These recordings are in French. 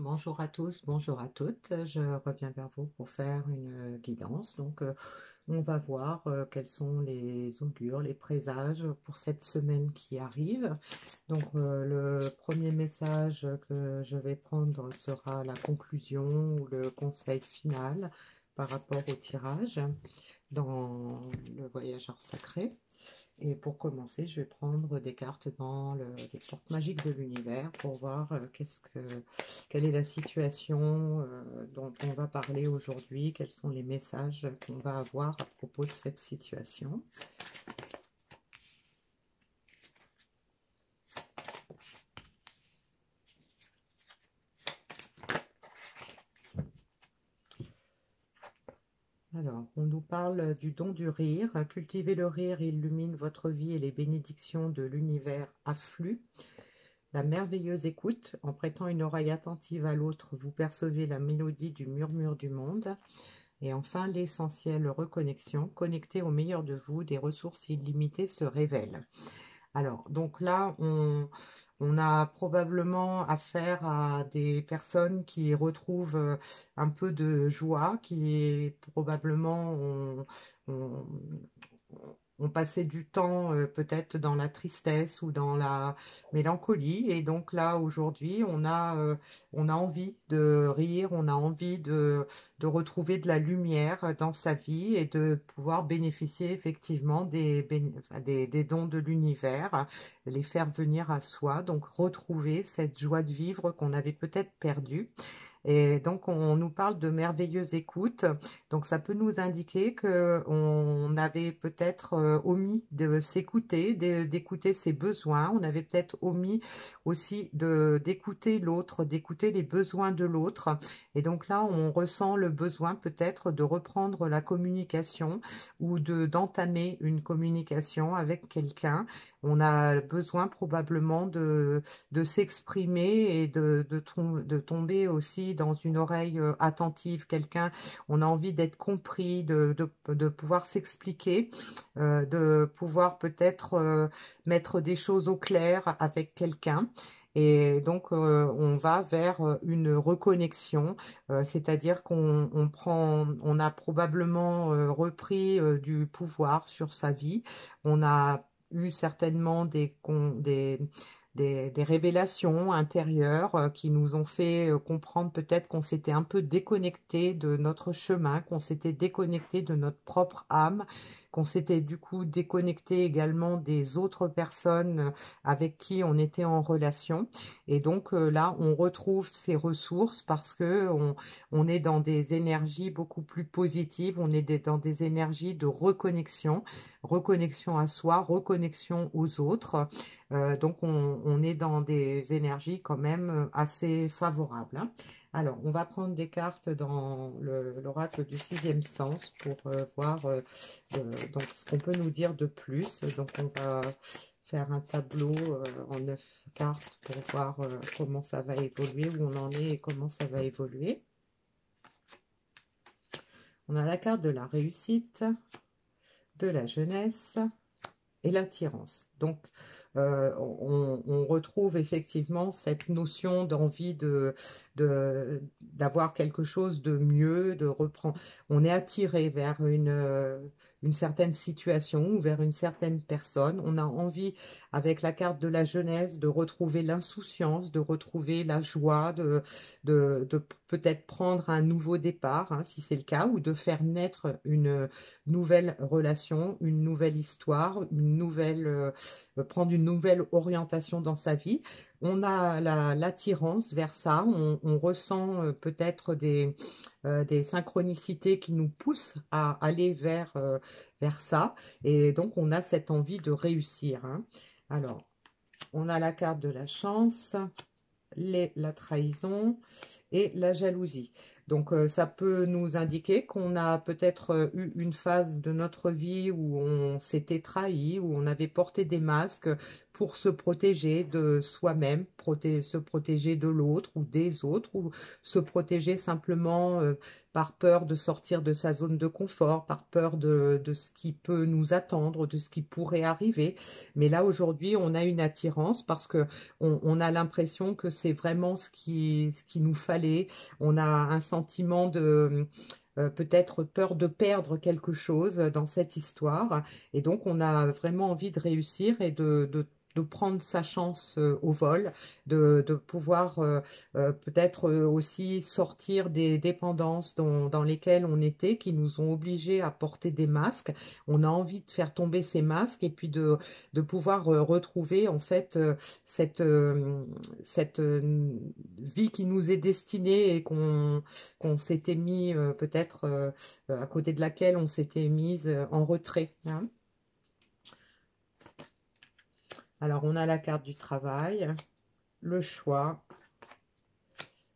Bonjour à tous, bonjour à toutes. Je reviens vers vous pour faire une guidance. Donc, on va voir quels sont les augures, les présages pour cette semaine qui arrive. Donc, le premier message que je vais prendre sera la conclusion ou le conseil final par rapport au tirage dans le voyageur sacré. Et pour commencer, je vais prendre des cartes dans les portes magiques de l'univers pour voir quelle est la situation dont on va parler aujourd'hui, quels sont les messages qu'on va avoir à propos de cette situation. Alors, on nous parle du don du rire. Cultivez le rire, illumine votre vie et les bénédictions de l'univers affluent. La merveilleuse écoute, en prêtant une oreille attentive à l'autre, vous percevez la mélodie du murmure du monde. Et enfin, l'essentiel reconnexion, connecté au meilleur de vous, des ressources illimitées se révèlent. Alors, donc là, on a probablement affaire à des personnes qui retrouvent un peu de joie, qui probablement ont passé du temps peut-être dans la tristesse ou dans la mélancolie. Et donc là, aujourd'hui, on a envie de rire, on a envie de retrouver de la lumière dans sa vie et de pouvoir bénéficier effectivement des dons de l'univers, les faire venir à soi, donc retrouver cette joie de vivre qu'on avait peut-être perdue. Et donc, on nous parle de merveilleuse écoute. Donc, ça peut nous indiquer qu'on avait peut-être omis de s'écouter, d'écouter ses besoins. On avait peut-être omis aussi d'écouter l'autre, d'écouter les besoins de l'autre. Et donc là, on ressent le besoin peut-être de reprendre la communication ou d'entamer une communication avec quelqu'un. On a besoin probablement de s'exprimer et de tomber aussi dans une oreille attentive, quelqu'un, on a envie d'être compris, de pouvoir s'expliquer, de pouvoir peut-être mettre des choses au clair avec quelqu'un. Et donc, on va vers une reconnexion, c'est-à-dire on a probablement repris du pouvoir sur sa vie. On a eu certainement des révélations intérieures qui nous ont fait comprendre peut-être qu'on s'était un peu déconnecté de notre chemin, qu'on s'était déconnecté de notre propre âme, qu'on s'était du coup déconnecté également des autres personnes avec qui on était en relation. Et donc là, on retrouve ces ressources parce que on est dans des énergies beaucoup plus positives, on est dans des énergies de reconnexion, reconnexion à soi, reconnexion aux autres. Donc, on est dans des énergies quand même assez favorables, hein. Alors, on va prendre des cartes dans l'oracle du sixième sens pour voir donc, ce qu'on peut nous dire de plus. Donc, on va faire un tableau en 9 cartes pour voir comment ça va évoluer, où on en est et comment ça va évoluer. On a la carte de la réussite, de la jeunesse et l'attirance. Donc, on retrouve effectivement cette notion d'envie d'avoir quelque chose de mieux, de reprendre. On est attiré vers une certaine situation ou vers une certaine personne. On a envie, avec la carte de la jeunesse, de retrouver l'insouciance, de retrouver la joie, de peut-être prendre un nouveau départ, hein, si c'est le cas, ou de faire naître une nouvelle relation, une nouvelle histoire, prendre une nouvelle orientation dans sa vie. On a l'attirance vers ça, on ressent peut-être des synchronicités qui nous poussent à aller vers ça, et donc on a cette envie de réussir, hein. Alors, on a la carte de la chance, la trahison et la jalousie. Donc, ça peut nous indiquer qu'on a peut-être eu une phase de notre vie où on s'était trahi, où on avait porté des masques pour se protéger de soi-même, se protéger de l'autre ou des autres, ou se protéger simplement par peur de sortir de sa zone de confort, par peur de ce qui peut nous attendre, de ce qui pourrait arriver. Mais là, aujourd'hui, on a une attirance parce que on a l'impression que c'est vraiment ce qui nous fallait. On a un sentiment de peut-être peur de perdre quelque chose dans cette histoire. Et donc, on a vraiment envie de réussir et de prendre sa chance au vol, de pouvoir peut-être aussi sortir des dépendances dans lesquelles on était, qui nous ont obligés à porter des masques. On a envie de faire tomber ces masques et puis de pouvoir retrouver en fait cette vie qui nous est destinée et qu'on s'était mis peut-être à côté de laquelle on s'était mise en retrait, hein. Alors, on a la carte du travail, le choix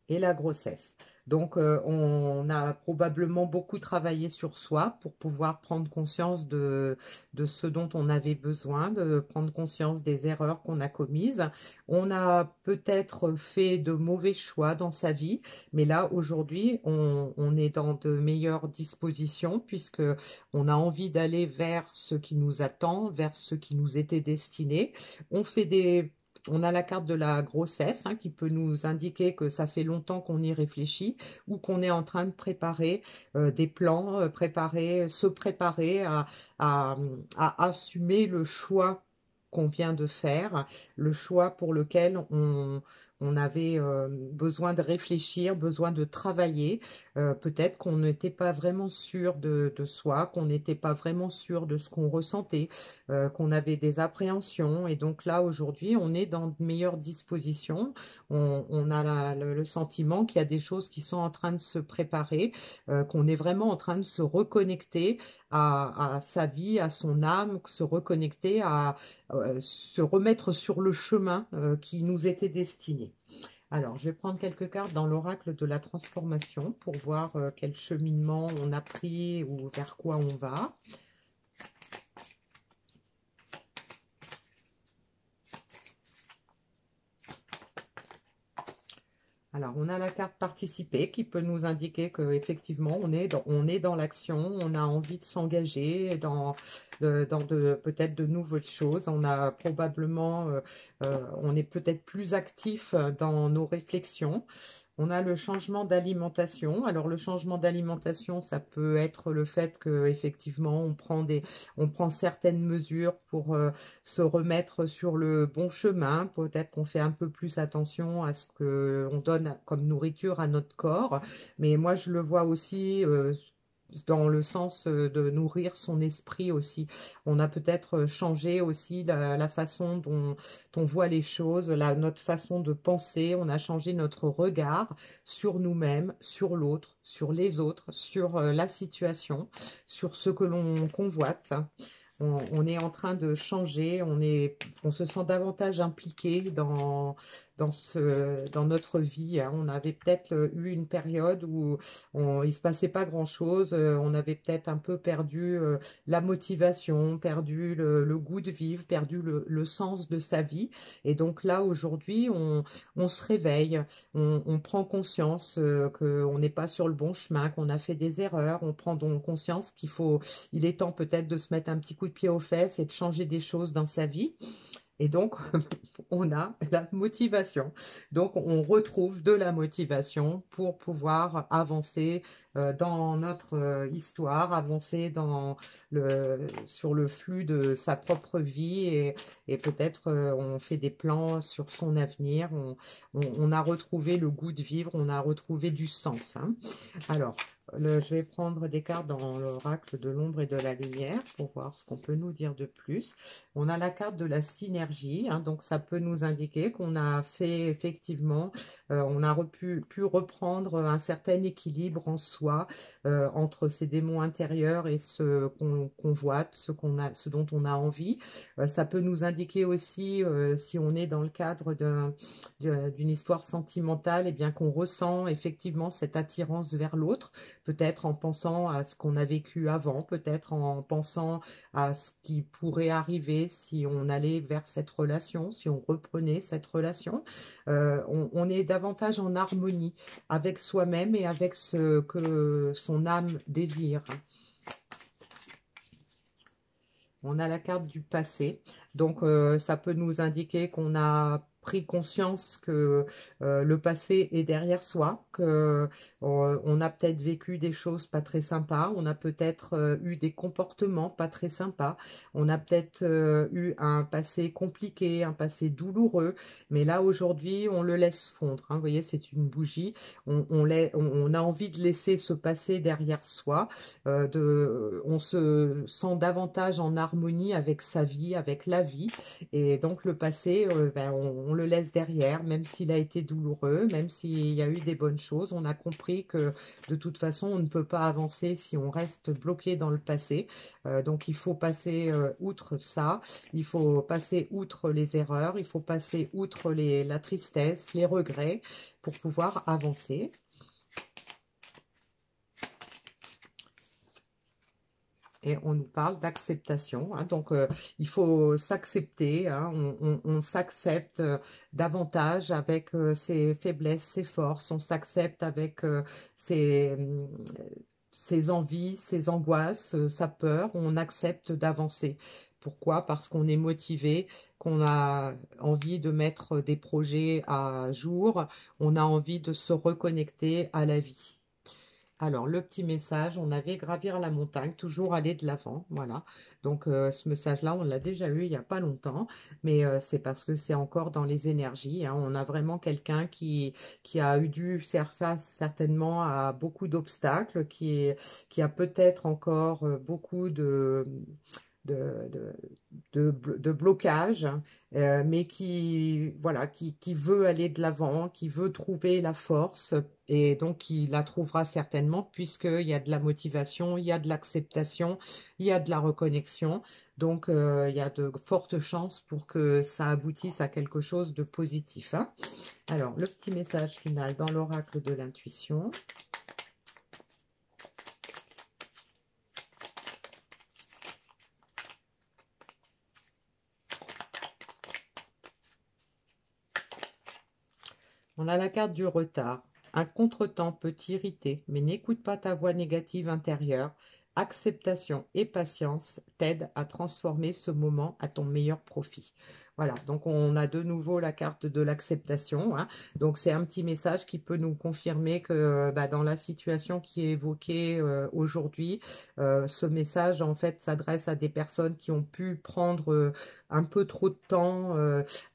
et la grossesse. Donc, on a probablement beaucoup travaillé sur soi pour pouvoir prendre conscience de ce dont on avait besoin, de prendre conscience des erreurs qu'on a commises. On a peut-être fait de mauvais choix dans sa vie, mais là, aujourd'hui, on est dans de meilleures dispositions puisque on a envie d'aller vers ce qui nous attend, vers ce qui nous était destiné. On a la carte de la grossesse hein, qui peut nous indiquer que ça fait longtemps qu'on y réfléchit ou qu'on est en train de préparer des plans, se préparer à, à assumer le choix qu'on vient de faire, le choix pour lequel on avait besoin de réfléchir, besoin de travailler. Peut-être qu'on n'était pas vraiment sûr de soi, qu'on n'était pas vraiment sûr de ce qu'on ressentait, qu'on avait des appréhensions. Et donc là, aujourd'hui, on est dans de meilleures dispositions. On a le sentiment qu'il y a des choses qui sont en train de se préparer, qu'on est vraiment en train de se reconnecter à sa vie, à son âme, se reconnecter se remettre sur le chemin qui nous était destiné. Alors, je vais prendre quelques cartes dans l'oracle de la transformation pour voir quel cheminement on a pris ou vers quoi on va. Alors, on a la carte participer qui peut nous indiquer qu'effectivement, on est dans l'action, on a envie de s'engager dans peut-être de nouvelles choses. On a probablement, on est peut-être plus actif dans nos réflexions. On a le changement d'alimentation. Alors, le changement d'alimentation, ça peut être le fait que effectivement on prend certaines mesures pour se remettre sur le bon chemin. Peut-être qu'on fait un peu plus attention à ce qu'on donne comme nourriture à notre corps. Mais moi, je le vois aussi dans le sens de nourrir son esprit aussi. On a peut-être changé aussi la façon dont on voit les choses, notre façon de penser. On a changé notre regard sur nous-mêmes, sur l'autre, sur les autres, sur la situation, sur ce que l'on convoite. On est en train de changer, on se sent davantage impliqué dans notre vie, hein. On avait peut-être eu une période où il se passait pas grand-chose, on avait peut-être un peu perdu la motivation, perdu le goût de vivre, perdu le sens de sa vie. Et donc là, aujourd'hui, on se réveille, on prend conscience qu'on n'est pas sur le bon chemin, qu'on a fait des erreurs, on prend donc conscience il est temps peut-être de se mettre un petit coup de pied aux fesses et de changer des choses dans sa vie. Et donc, on a la motivation. Donc, on retrouve de la motivation pour pouvoir avancer dans notre histoire, avancer sur le flux de sa propre vie et peut-être on fait des plans sur son avenir. On a retrouvé le goût de vivre, on a retrouvé du sens, hein. Alors, Je vais prendre des cartes dans l'oracle de l'ombre et de la lumière pour voir ce qu'on peut nous dire de plus. On a la carte de la synergie, hein, donc ça peut nous indiquer qu'on a fait effectivement, on a pu reprendre un certain équilibre en soi entre ces démons intérieurs et ce qu'on convoite, ce dont on a envie. Ça peut nous indiquer aussi, si on est dans le cadre d'une histoire sentimentale, et bien qu'on ressent effectivement cette attirance vers l'autre, peut-être en pensant à ce qu'on a vécu avant, peut-être en pensant à ce qui pourrait arriver si on allait vers cette relation, si on reprenait cette relation. On est davantage en harmonie avec soi-même et avec ce que son âme désire. On a la carte du passé, donc ça peut nous indiquer qu'on a pris conscience que le passé est derrière soi, que on a peut-être vécu des choses pas très sympas, on a peut-être eu des comportements pas très sympas, on a peut-être eu un passé compliqué, un passé douloureux, mais là aujourd'hui on le laisse fondre, hein. Vous voyez, c'est une bougie, on a envie de laisser ce passé derrière soi, on se sent davantage en harmonie avec sa vie, avec la vie, et donc le passé, ben, on le laisse derrière, même s'il a été douloureux, même s'il y a eu des bonnes choses. On a compris que de toute façon, on ne peut pas avancer si on reste bloqué dans le passé. Donc il faut passer outre ça, il faut passer outre les erreurs, il faut passer outre la tristesse, les regrets pour pouvoir avancer. Et on nous parle d'acceptation, hein. Donc il faut s'accepter, hein. On s'accepte davantage avec ses faiblesses, ses forces, on s'accepte avec ses, ses envies, ses angoisses, sa peur, on accepte d'avancer. Pourquoi? Parce qu'on est motivé, qu'on a envie de mettre des projets à jour, on a envie de se reconnecter à la vie. Alors, le petit message, on avait gravir la montagne, toujours aller de l'avant, voilà. Donc, ce message-là, on l'a déjà eu il n'y a pas longtemps, mais c'est parce que c'est encore dans les énergies, hein. On a vraiment quelqu'un qui a eu dû faire face certainement à beaucoup d'obstacles, qui a peut-être encore beaucoup de, de, de blocage, mais voilà, qui veut aller de l'avant, qui veut trouver la force, et donc il la trouvera certainement, puisqu'il y a de la motivation, il y a de l'acceptation, il y a de la reconnexion, donc il y a de fortes chances pour que ça aboutisse à quelque chose de positif, hein. Alors, le petit message final dans l'oracle de l'intuition. On a la carte du retard. Un contretemps peut t'irriter, mais n'écoute pas ta voix négative intérieure. Acceptation et patience t'aident à transformer ce moment à ton meilleur profit. Voilà, donc on a de nouveau la carte de l'acceptation, hein. Donc c'est un petit message qui peut nous confirmer que bah, dans la situation qui est évoquée aujourd'hui, ce message en fait s'adresse à des personnes qui ont pu prendre un peu trop de temps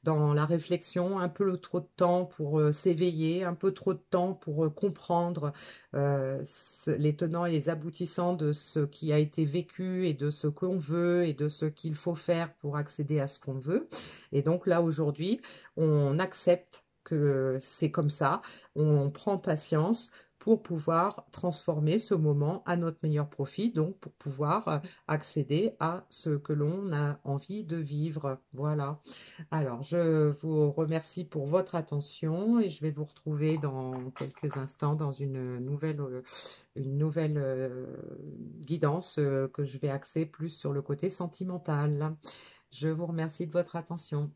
dans la réflexion, un peu trop de temps pour s'éveiller, un peu trop de temps pour comprendre les tenants et les aboutissants de ce qui a été vécu et de ce qu'on veut et de ce qu'il faut faire pour accéder à ce qu'on veut. Et donc là, aujourd'hui, on accepte que c'est comme ça, on prend patience pour pouvoir transformer ce moment à notre meilleur profit, donc pour pouvoir accéder à ce que l'on a envie de vivre. Voilà. Alors, je vous remercie pour votre attention et je vais vous retrouver dans quelques instants dans une nouvelle guidance que je vais axer plus sur le côté sentimental. Je vous remercie de votre attention.